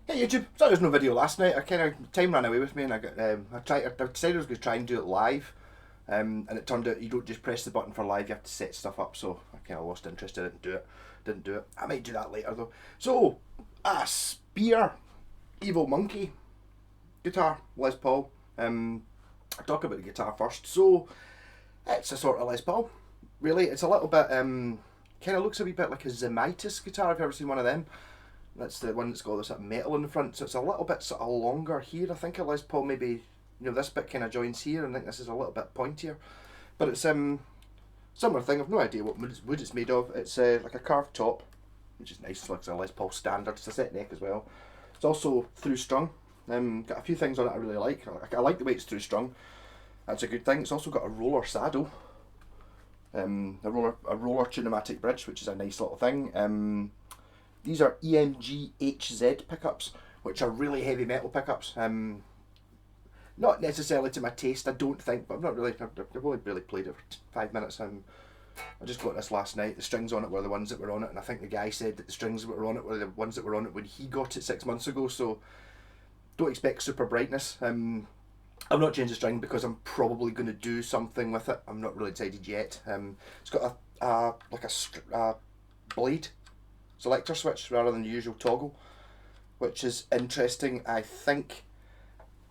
Hey YouTube, sorry there's no video last night. I kind of time ran away with me, and I decided I was going to try and do it live, and it turned out you don't just press the button for live; you have to set stuff up. So I kind of lost interest in it and didn't do it. I might do that later though. So, a Spear Evil Monkey guitar, Les Paul. I'll talk about the guitar first. So it's a sort of Les Paul. Really, it's a little bit kind of looks a wee bit like a Zemitis guitar. If you've ever seen one of them. That's the one that's got this sort of metal in the front, so it's a little bit sort of longer here. I think a Les Paul maybe, this bit kind of joins here, and I think this is a little bit pointier. But it's similar thing. I've no idea what wood it's made of. It's like a carved top, which is nice. Like a Les Paul standard. It's a set neck as well. It's also through strung. Got a few things on it I really like. I like the way it's through strung. That's a good thing. It's also got a roller saddle. A roller tunematic bridge, which is a nice little thing. These are EMG HZ pickups, which are really heavy metal pickups. Not necessarily to my taste, I don't think, but I've only really played it for 5 minutes. I just got this last night. The strings on it were the ones that were on it, and I think the guy said that the strings that were on it were the ones that were on it when he got it 6 months ago, so don't expect super brightness. I've not changed the string because I'm probably going to do something with it. I'm not really decided yet. It's got a blade selector switch rather than the usual toggle, which is interesting. I think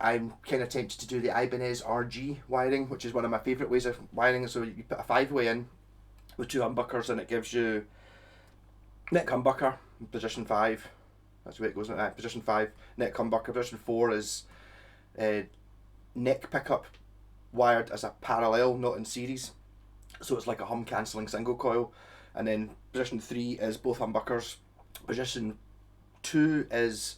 I'm kind of tempted to do the Ibanez RG wiring, which is one of my favourite ways of wiring. So you put a 5-way in with two humbuckers, and it gives you neck humbucker position 5. That's the way it goes. Position 5 neck humbucker. Position 4 is neck pickup wired as a parallel, not in series. So it's like a hum cancelling single coil. And then position 3 is both humbuckers. Position 2 is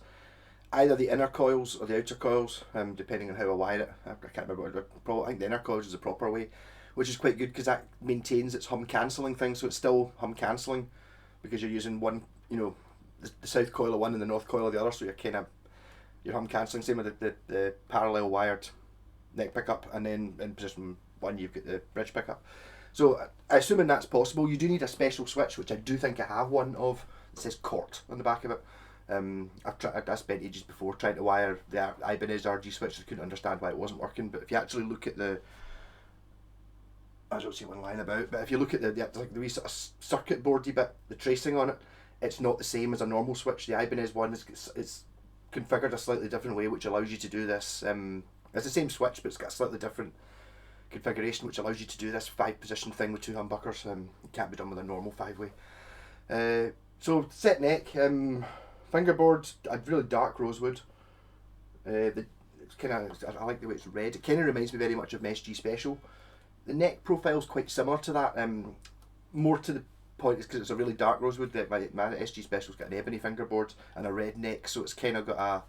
either the inner coils or the outer coils, depending on how I wire it. I can't remember. I think the inner coils is the proper way, which is quite good because that maintains its hum cancelling thing. So it's still hum cancelling because you're using one, the south coil of one and the north coil of the other. So you're hum cancelling. Same with the parallel wired neck pickup, and then in position 1 you've got the bridge pickup. So assuming that's possible, you do need a special switch, which I do think I have one of. It says Cort on the back of it. I spent ages before trying to wire the Ibanez RG switch. I couldn't understand why it wasn't working. But if you actually look at I don't see one lying about, but if you look at the wee sort of circuit boardy bit, the tracing on it, it's not the same as a normal switch. The Ibanez one is configured a slightly different way, which allows you to do this. It's the same switch, but it's got a slightly different configuration, which allows you to do this 5-position thing with two humbuckers. It can't be done with a normal 5-way. So set neck, fingerboard, a really dark rosewood. It's I like the way it's red. It kind of reminds me very much of my SG Special. The neck profile is quite similar to that. More to the point is because it's a really dark rosewood. That my SG Special's got an ebony fingerboard and a red neck, so it's kind of got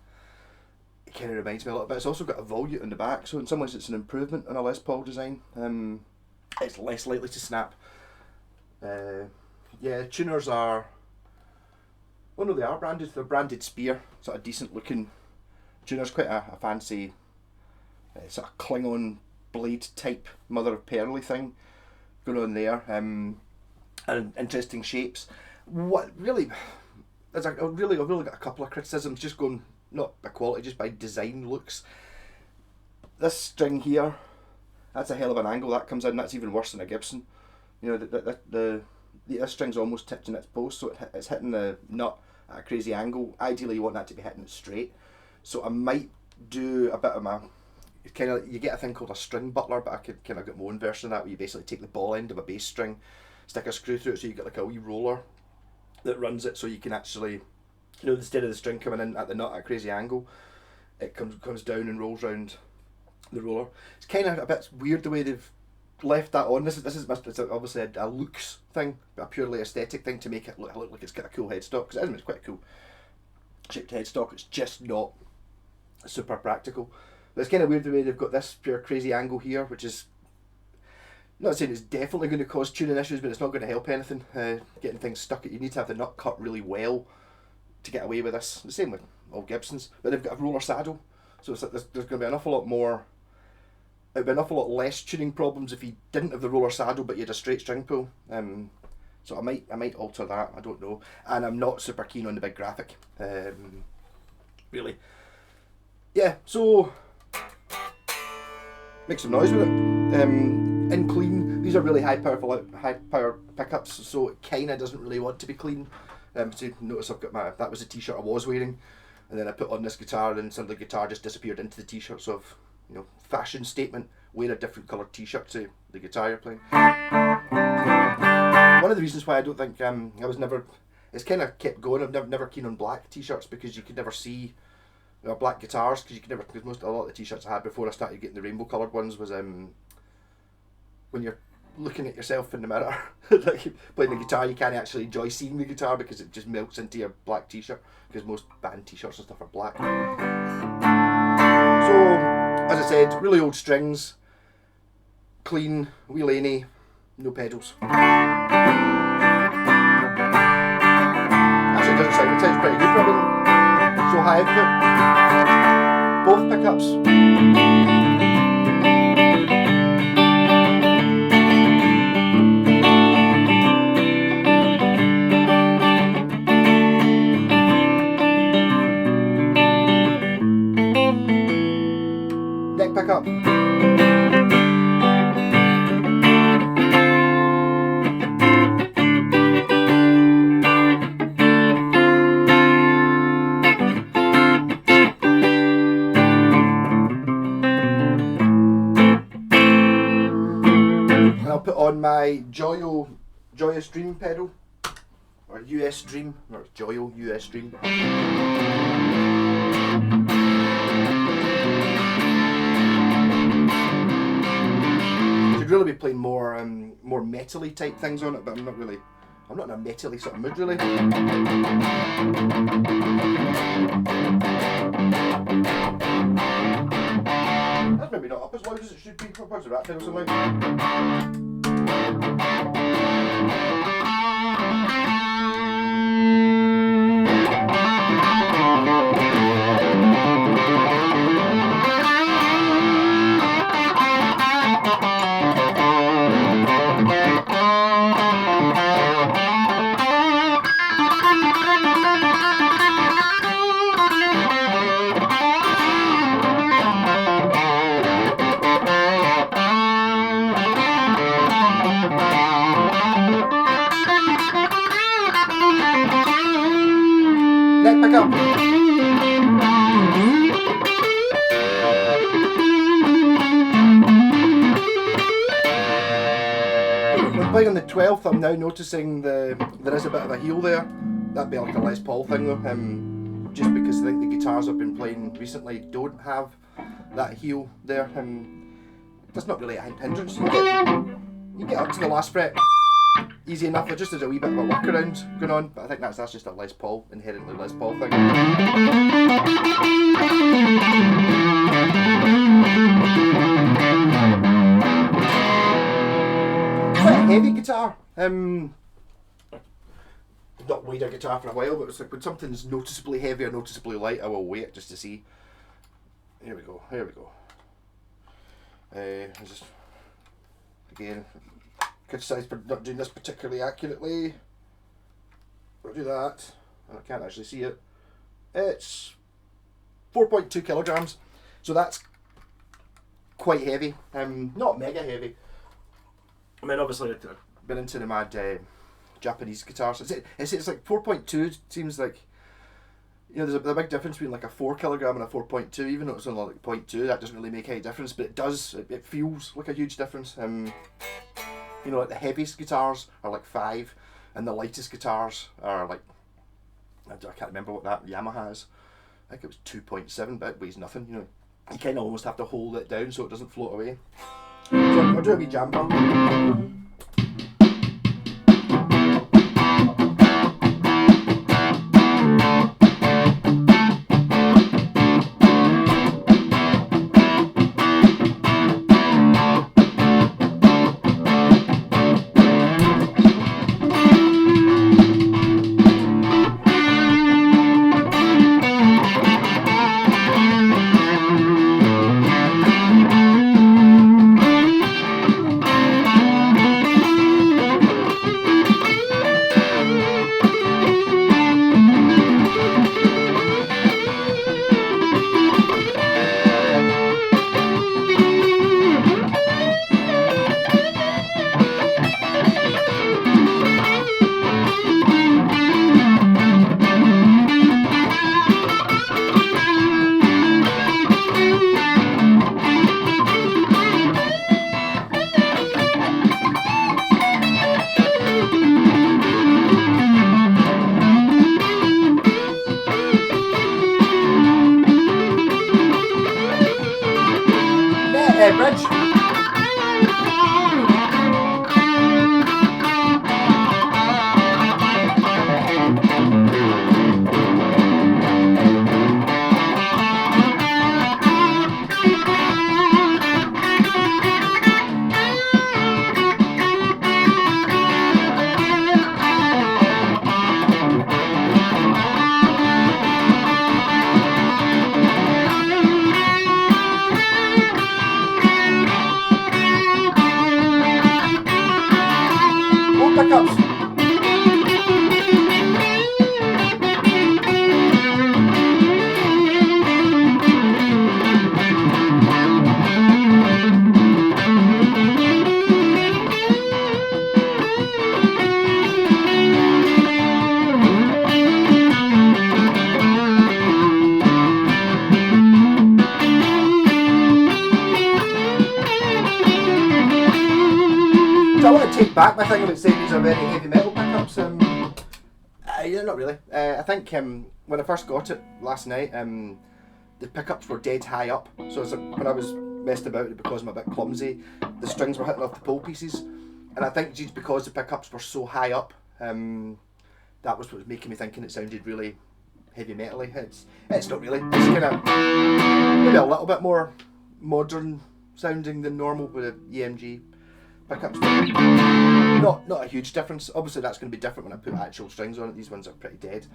it kind of reminds me a little bit. It's also got a volute on the back, so in some ways it's an improvement on a Les Paul design. It's less likely to snap. Tuners are... Oh no, they are branded. They're branded Spear. Sort of decent looking tuners. Quite a fancy sort of Klingon blade type mother of pearl thing going on there. And interesting shapes. What really... I've really got a couple of criticisms, just going not by quality, just by design looks. This string here, that's a hell of an angle that comes in. That's even worse than a Gibson. This string's almost tipped in its post, so it's hitting the nut at a crazy angle. Ideally, you want that to be hitting it straight. So I might do a bit of you get a thing called a string butler, but I could kind of get my own version of that, where you basically take the ball end of a bass string, stick a screw through it, so you get like a wee roller that runs it, so you can actually, instead of the string coming in at the nut at a crazy angle, it comes down and rolls round the roller. It's kind of a bit weird the way they've left that on. This is obviously a looks thing, a purely aesthetic thing to make it look like it's got a cool headstock, because it's quite a cool shaped headstock. It's just not super practical. But it's kind of weird the way they've got this pure crazy angle here, which is not saying it's definitely going to cause tuning issues, but it's not going to help anything. Getting things stuck. You need to have the nut cut really well to get away with this. The same with all Gibsons, but they've got a roller saddle, so it's like there's going to be an awful lot more. It'd be an awful lot less tuning problems if you didn't have the roller saddle, but you had a straight string pull. So I might alter that. I don't know, and I'm not super keen on the big graphic. really. Yeah, so make some noise with it. In clean, these are really high power pickups, so it kind of doesn't really want to be clean. So you notice I've got that was a t-shirt I was wearing, and then I put on this guitar, and suddenly the guitar just disappeared into the t-shirt. So I've, fashion statement, wear a different coloured t-shirt to the guitar you're playing. One of the reasons why I don't think it's kind of kept going. I'm never keen on black t-shirts because you could never see black guitars because a lot of the t-shirts I had before I started getting the rainbow coloured ones was when you're looking at yourself in the mirror like playing the guitar, you can't actually enjoy seeing the guitar because it just melts into your black t-shirt, because most band t-shirts and stuff are black. So as I said, really old strings, clean, wee laney, no pedals. Actually it sounds pretty good for it. So high output, both pickups. Pickup. And I'll put on my Joyous Dream pedal, or US Dream, or Joyo US Dream. Really be playing more metally type things on it, but I'm not in a metally sort of mood really. That's maybe not up as loud as it should be. Where's the rat pedal so loud? When playing on the 12th, I'm now noticing there is a bit of a heel there. That'd be like a Les Paul thing though, just because I think the guitars I've been playing recently don't have that heel there. That's not really a hindrance. You get up to the last fret easy enough. There just is a wee bit of a workaround going on, but I think that's just a Les Paul, inherently Les Paul thing. Quite a heavy guitar. Not weighed a guitar for a while, but it's like when something's noticeably heavy or noticeably light, I will weigh it just to see. Here we go. Just again, criticised for not doing this particularly accurately. I'll do that. I can't actually see it. It's 4.2 kilograms, so that's quite heavy. Not mega heavy. I mean, obviously, I've been into the mad Japanese guitars. It's like 4.2. Seems like, there's a big difference between like a 4 kilogram and a 4.2. Even though it's only like 0.2, that doesn't really make any difference, but it does. It feels like a huge difference. Like the heaviest guitars are like 5, and the lightest guitars are like, I can't remember what that Yamaha is. I think it was 2.7, but it weighs nothing. You kind of almost have to hold it down so it doesn't float away. So I'll do a wee jam. take back my thing about saying these are very heavy metal pickups. Yeah, not really. I think when I first got it last night, the pickups were dead high up. So it's like, when I was messed about it because I'm a bit clumsy, the strings were hitting off the pole pieces. And I think just because the pickups were so high up, that was what was making me thinking it sounded really heavy metal-y. It's not really. It's kind of maybe a little bit more modern sounding than normal with the EMG pickups. Not a huge difference. Obviously that's going to be different when I put actual strings on it. These ones are pretty dead.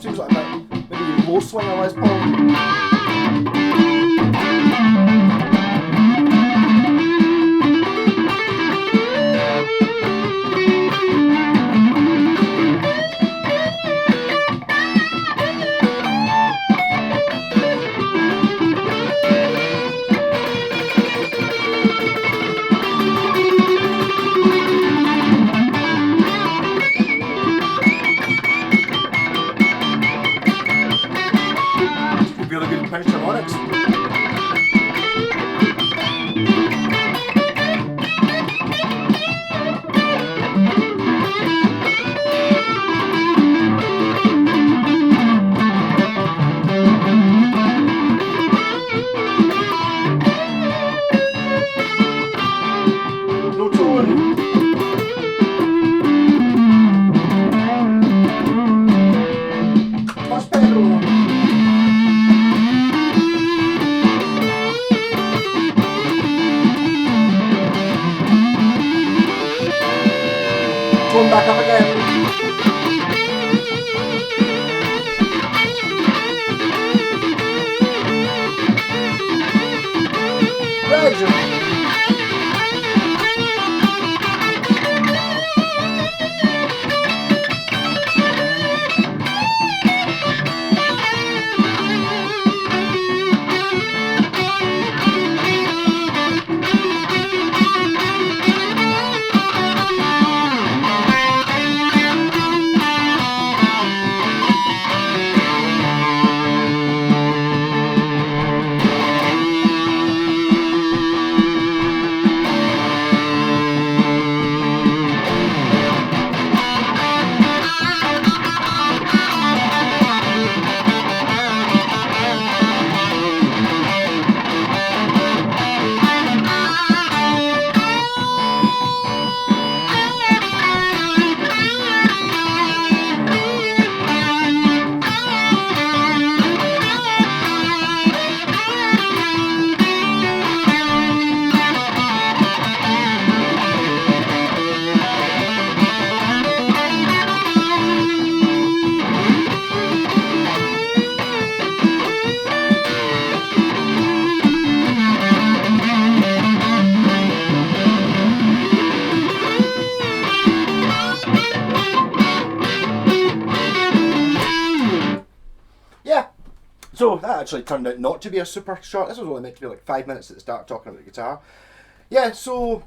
Seems like a bit, maybe low swing or Les Paul. Really good British harmonics. No tone. Plus pedal. Tone back up again. Gradually. So that actually turned out not to be a super short. This was only meant to be like 5 minutes at the start talking about the guitar. Yeah, so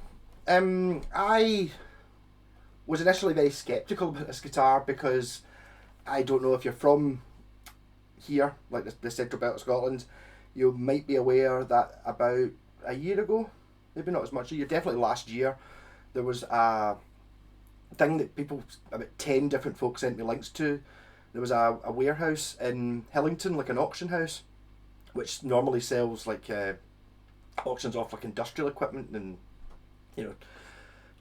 I was initially very sceptical about this guitar because I don't know if you're from here, like the central belt of Scotland, you might be aware that about a year ago, maybe not as much a year, definitely last year, there was a thing that people, about 10 different folks sent me links to. There was a warehouse in Hillington, like an auction house, which normally sells like auctions off like industrial equipment and, you know,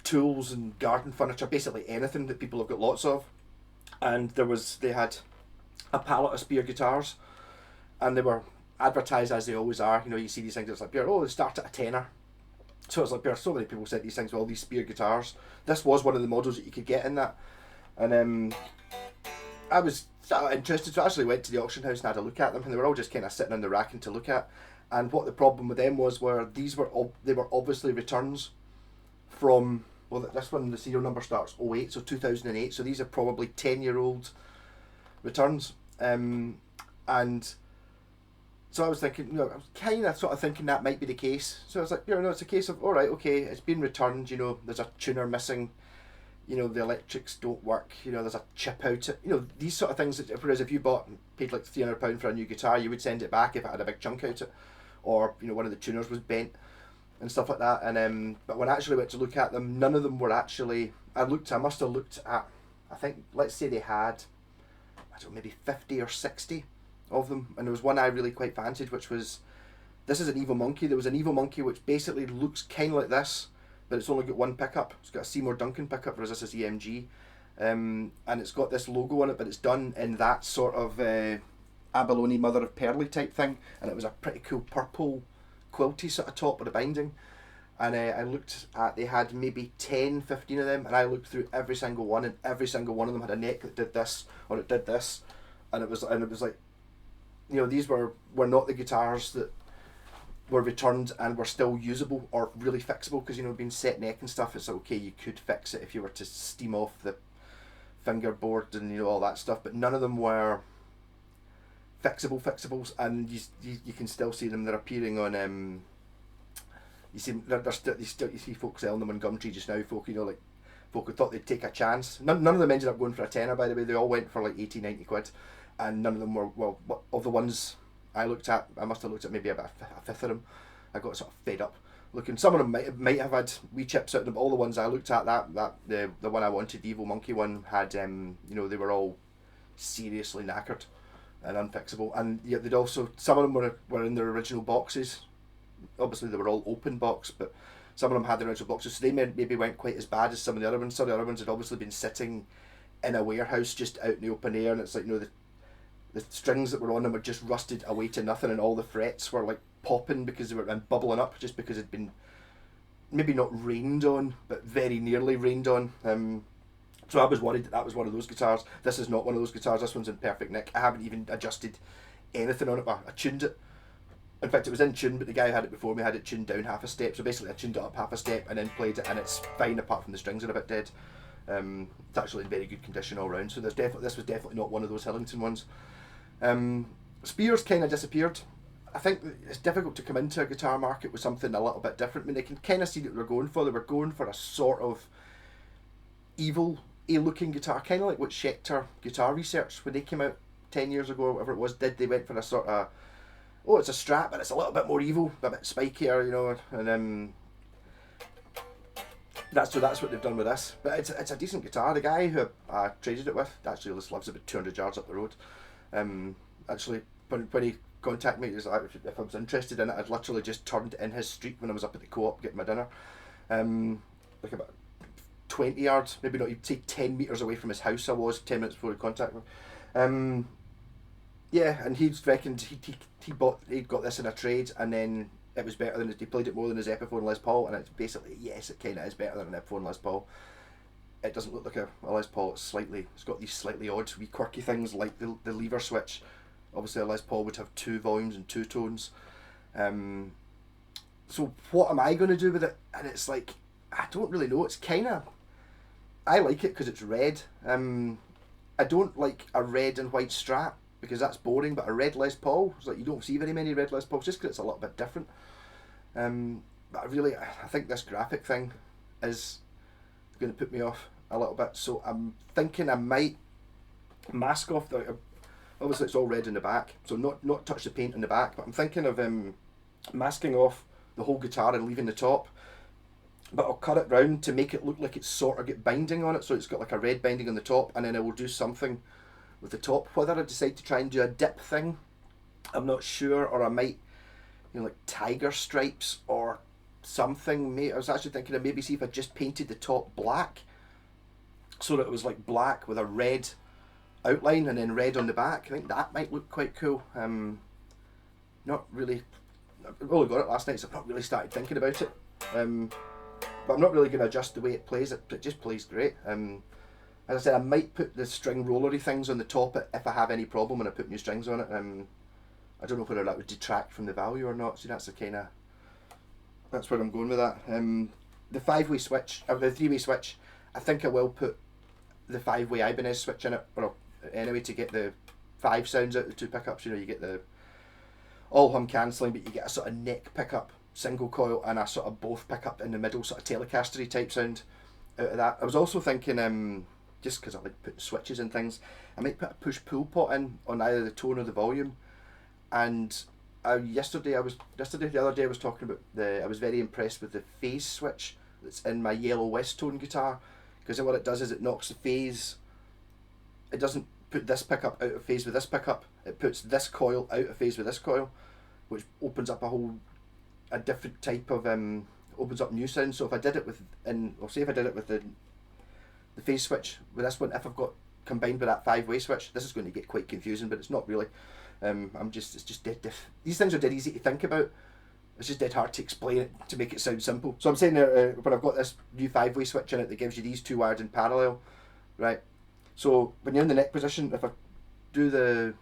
tools and garden furniture, basically anything that people have got lots of. And they had a pallet of Spear guitars, and they were advertised as they always are. You know, you see these things, it's like, oh, they start at a tenner. So it's like, there are so many people sent these things with all these Spear guitars. This was one of the models that you could get in that. And I was sort of interested, so I actually went to the auction house and had a look at them, and they were all just kind of sitting on the rack and to look at. And what the problem with them was, they were obviously returns from, well, this one, the serial number starts 08, so 2008, so these are probably 10-year-old returns. And so I was thinking, you know, I was kind of sort of thinking that might be the case. So I was like, you know, it's a case of, all right, okay, it's been returned, you know, there's a tuner missing, you know, the electrics don't work, you know, there's a chip out, you know, these sort of things. Whereas if you paid like £300 for a new guitar, you would send it back if it had a big chunk out it, or, you know, one of the tuners was bent and stuff like that. And but when I actually went to look at them, none of them were actually. I must have looked at. I think, let's say they had, I don't know, maybe 50 or 60 of them, and there was one I really quite fancied, which was, this is an Evo Monkey. There was an Evo Monkey which basically looks kind of like this, but it's only got one pickup. It's got a Seymour Duncan pickup, whereas this is EMG, and it's got this logo on it, but it's done in that sort of abalone mother of pearl type thing, and it was a pretty cool purple quilty sort of top with a binding. And I looked at, they had maybe 10, 15 of them, and I looked through every single one, and every single one of them had a neck that did this, or it did this, and it was like, you know, these were not the guitars that were returned and were still usable or really fixable, because, you know, being set neck and stuff, it's okay, you could fix it if you were to steam off the fingerboard and, you know, all that stuff, but none of them were fixables, and you can still see them. They're appearing on you see you see folks selling them on Gumtree just now. Folk, you know, like folk who thought they'd take a chance. None of them ended up going for a tenner, by the way. They all went for like 80, 90 quid, and none of them were, well, of the ones I looked at, I must have looked at maybe about a fifth of them. I got sort of fed up looking. Some of them might have had wee chips out of them, but all the ones I looked at, the one I wanted, the Evo Monkey one, had you know, they were all seriously knackered and unfixable, and yet they'd also, some of them were in their original boxes. Obviously they were all open box, but some of them had their original boxes, so they maybe weren't quite as bad as some of the other ones. Some of the other ones had obviously been sitting in a warehouse just out in the open air, and it's like, you know, the strings that were on them were just rusted away to nothing, and all the frets were like popping because they were, and bubbling up just because it'd been maybe not rained on, but very nearly rained on. So I was worried that was one of those guitars. This is not one of those guitars. This one's in perfect nick. I haven't even adjusted anything on it. I tuned it. In fact, it was in tune, but the guy who had it before me had it tuned down half a step. So basically I tuned it up half a step and then played it, and it's fine apart from the strings are a bit dead. It's actually in very good condition all round. So this was definitely not one of those Hillington ones. Spears kind of disappeared. I think it's difficult to come into a guitar market with something a little bit different. I mean, they can kind of see what they're going for. They were going for a sort of evil looking guitar, kind of like what Schecter Guitar Research, when they came out 10 years ago or whatever it was, did. They went for a sort of, oh, it's a Strat, but it's a little bit more evil, a bit spikier, you know, and that's what they've done with this. But it's a decent guitar. The guy who I traded it with actually just lives about 200 yards up the road. Actually, when he contacted me, he was like, if I was interested in it, I'd literally just turned in his street when I was up at the Co-op getting my dinner. Like about 20 yards, maybe not, you'd say 10 metres away from his house I was 10 minutes before he contacted me. Yeah, and he reckoned he'd got this in a trade, and then it was better than, he played it more than his Epiphone Les Paul, and it's basically, yes, it kind of is better than an Epiphone Les Paul. It doesn't look like a Les Paul. It's got these slightly odd, wee quirky things like the lever switch. Obviously a Les Paul would have 2 volumes and 2 tones. So what am I going to do with it? And it's like, I don't really know. It's kind of, I like it because it's red. I don't like a red and white Strat because that's boring, but a red Les Paul, it's like you don't see very many red Les Pauls just because it's a little bit different. But I think this graphic thing is going to put me off. a little bit. So I'm thinking I might mask off the. Obviously, it's all red in the back, so not touch the paint in the back. But I'm thinking of masking off the whole guitar and leaving the top. But I'll cut it round to make it look like it's sort of got binding on it, so it's got like a red binding on the top, and then I will do something with the top. Whether I decide to try and do a dip thing, I'm not sure, or I might, like tiger stripes or something. I was actually thinking of maybe see if I just painted the top black, so that it was like black with a red outline and then red on the back. I think that might look quite cool. Not really. I've only got it last night, so I've not really started thinking about it. But I'm not really going to adjust the way it plays. It just plays great. As I said, I might put the string rollery things on the top if I have any problem when I put new strings on it. I don't know whether that would detract from the value or not. So that's where I'm going with that. The 5-way switch, or the 3-way switch, I think I will put the 5-way Ibanez switch in it, or anyway, to get the 5 sounds out of the 2 pickups. You get the all hum cancelling, but you get a sort of neck pickup, single coil, and a sort of both pickup in the middle, sort of Telecaster-y type sound out of that. I was also thinking, just because I like putting switches and things, I might put a push-pull pot in on either the tone or the volume. And the other day I was talking about I was very impressed with the phase switch that's in my yellow West Tone guitar, because what it does is it knocks the phase. It doesn't put this pickup out of phase with this pickup. It puts this coil out of phase with this coil, which opens up a different type of opens up new sounds. So if I did it with the phase switch with this one, if I've got combined with that 5-way switch, this is going to get quite confusing, but it's not really. It's just dead diff. These things are dead easy to think about. It's just dead hard to explain it to make it sound simple. So I'm saying there, when I've got this new 5-way switch in it that gives you these 2 wires in parallel, right? So when you're in the neck position, if I do the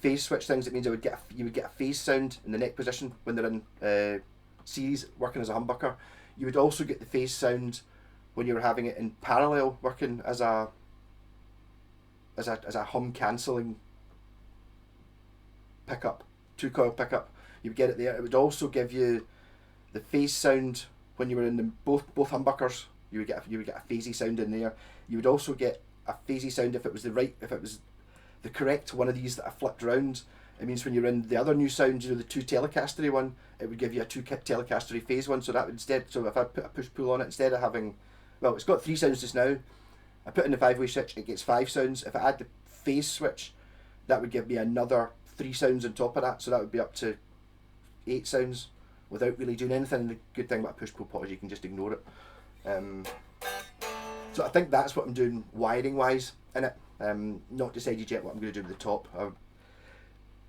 phase switch things, it means you would get a phase sound in the neck position when they're in series working as a humbucker. You would also get the phase sound when you were having it in parallel working as a hum cancelling pickup, 2 coil pickup. You would get it there. It would also give you the phase sound when you were in both humbuckers. You would get a phasey sound in there. You would also get a phasey sound if it was the correct one of these that I flipped around. It means when you're in the other new sound, the 2 Telecaster-y one, it would give you a 2 Telecaster-y phase one. So that would so if I put a push-pull on it, instead of having, well, it's got 3 sounds just now. I put in the 5-way switch, it gets 5 sounds. If I add the phase switch, that would give me another 3 sounds on top of that. So that would be up to 8 sounds without really doing anything. And the good thing about a push-pull pot is you can just ignore it. So I think that's what I'm doing wiring wise in it. Not decided yet what I'm going to do with the top.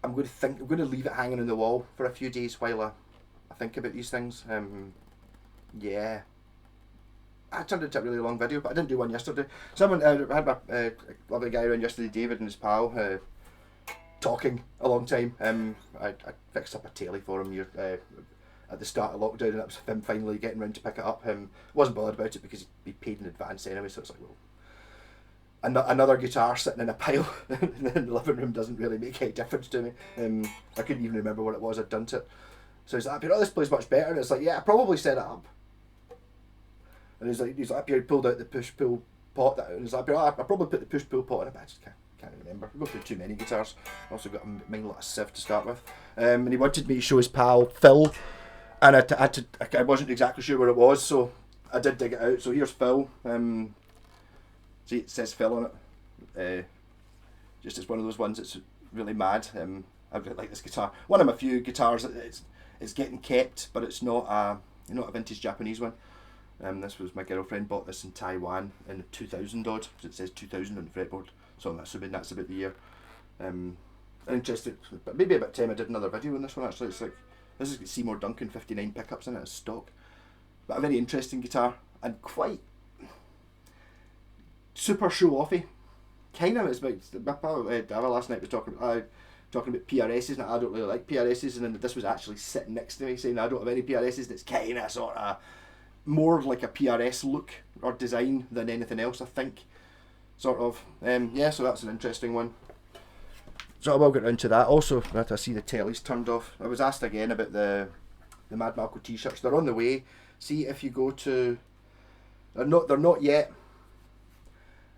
I'm going to leave it hanging on the wall for a few days while I think about these things. Yeah. I turned into a really long video, but I didn't do one yesterday. I had my lovely guy around yesterday, David and his pal, talking a long time. I fixed up a telly for him here at the start of lockdown, and that was him finally getting round to pick it up. Wasn't bothered about it because he'd be paid in advance anyway, so it's like, well, another guitar sitting in a pile in the living room doesn't really make any difference to me. I couldn't even remember what it was I'd done to it. So he's like, this plays much better, and it's like, yeah, I probably set it up. And he's like, up here, he pulled out the push-pull pot, and he's like, I probably put the push-pull pot in it, but I just can't remember. I go through too many guitars. I also got a Mindlet Civ to start with. And he wanted me to show his pal Phil, and I wasn't exactly sure where it was, so I did dig it out. So here's Phil. See, it says Phil on it. Just it's one of those ones that's really mad. I really like this guitar. One of my few guitars that it's getting kept, but it's not a vintage Japanese one. This was my girlfriend bought this in Taiwan in 2000 odd. It says 2000 on the fretboard, so I'm assuming that's about the year. Interested, but maybe about time I did another video on this one actually. It's like, this is Seymour Duncan 59 pickups in it as stock, but a very interesting guitar and quite super show-offy. Kind of, it's like my pal Dava last night was talking about PRSs, and I don't really like PRSs, and then this was actually sitting next to me saying I don't have any PRSs, and it's kind of sort of more like a PRS look or design than anything else, I think. Sort of. Yeah, so that's an interesting one. So I will get round to that. Also, I see the telly's turned off. I was asked again about the Mad Malco t-shirts. They're on the way. See if you go to... They're not yet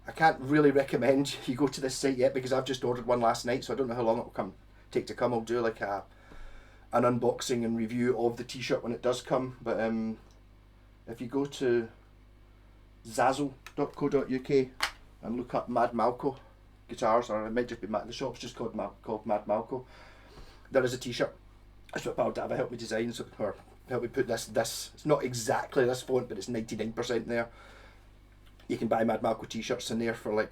I can't really recommend you go to this site yet because I've just ordered one last night, so I don't know how long it will take to come. I'll do like an unboxing and review of the t-shirt when it does come. But if you go to zazzle.co.uk and look up Mad Malco guitars, or it might just be the shop's just called Mad Malco, there is a t-shirt. That's what Pal Dava helped me design, or helped me put this. It's not exactly this font, but it's 99% there. You can buy Mad Malco t-shirts in there for like,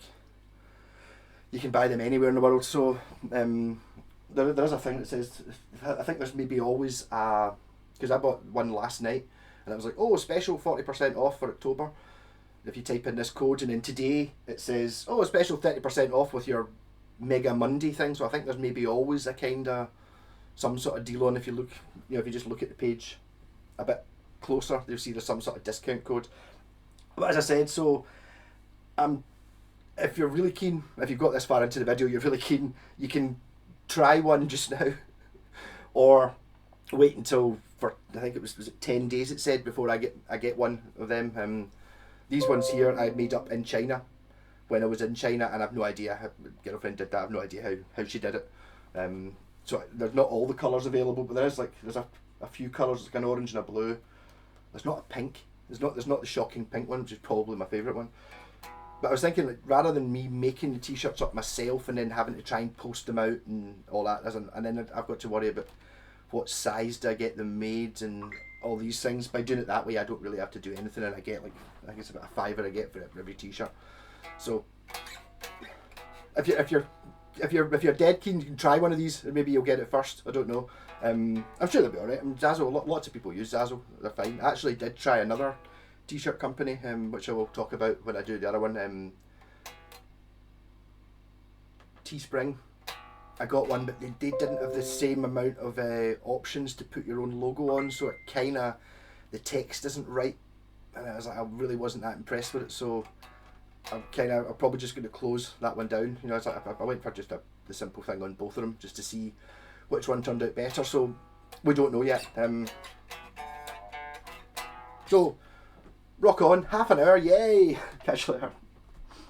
you can buy them anywhere in the world. So there is a thing that says, I think there's maybe always because I bought one last night and it was like, oh, special 40% off for October if you type in this code, and then today it says, oh, special 30% off with your Mega Monday thing. So I think there's maybe always a kind of some sort of deal on. If you look, if you just look at the page a bit closer, you'll see there's some sort of discount code. But as I said, so if you're really keen, if you've got this far into the video, you're really keen, you can try one just now, or wait until, for I think it was it 10 days it said before I get one of them. These ones here I made up in China when I was in China, and I've no idea how my girlfriend did that. I've no idea how she did it. So there's not all the colours available, but there's a few colours, like an orange and a blue. There's not a pink. There's not the shocking pink one, which is probably my favourite one. But I was thinking, like, rather than me making the t-shirts up myself and then having to try and post them out and all that, and then I've got to worry about what size do I get them made and all these things. By doing it that way, I don't really have to do anything, and I get like, I think it's about a £5 I get for every t-shirt. So if you're dead keen, you can try one of these, and maybe you'll get it first. I don't know. I'm sure they'll be alright. Zazzle, lots of people use Zazzle. They're fine. I actually did try another t-shirt company, which I will talk about when I do the other one. Teespring. I got one, but they didn't have the same amount of options to put your own logo on, so it kind of, the text isn't right, and I was like, I really wasn't that impressed with it. So I'm probably just going to close that one down. You know, it's like I went for just the simple thing on both of them just to see which one turned out better. So we don't know yet. So rock on, half an hour, yay! Catch you later.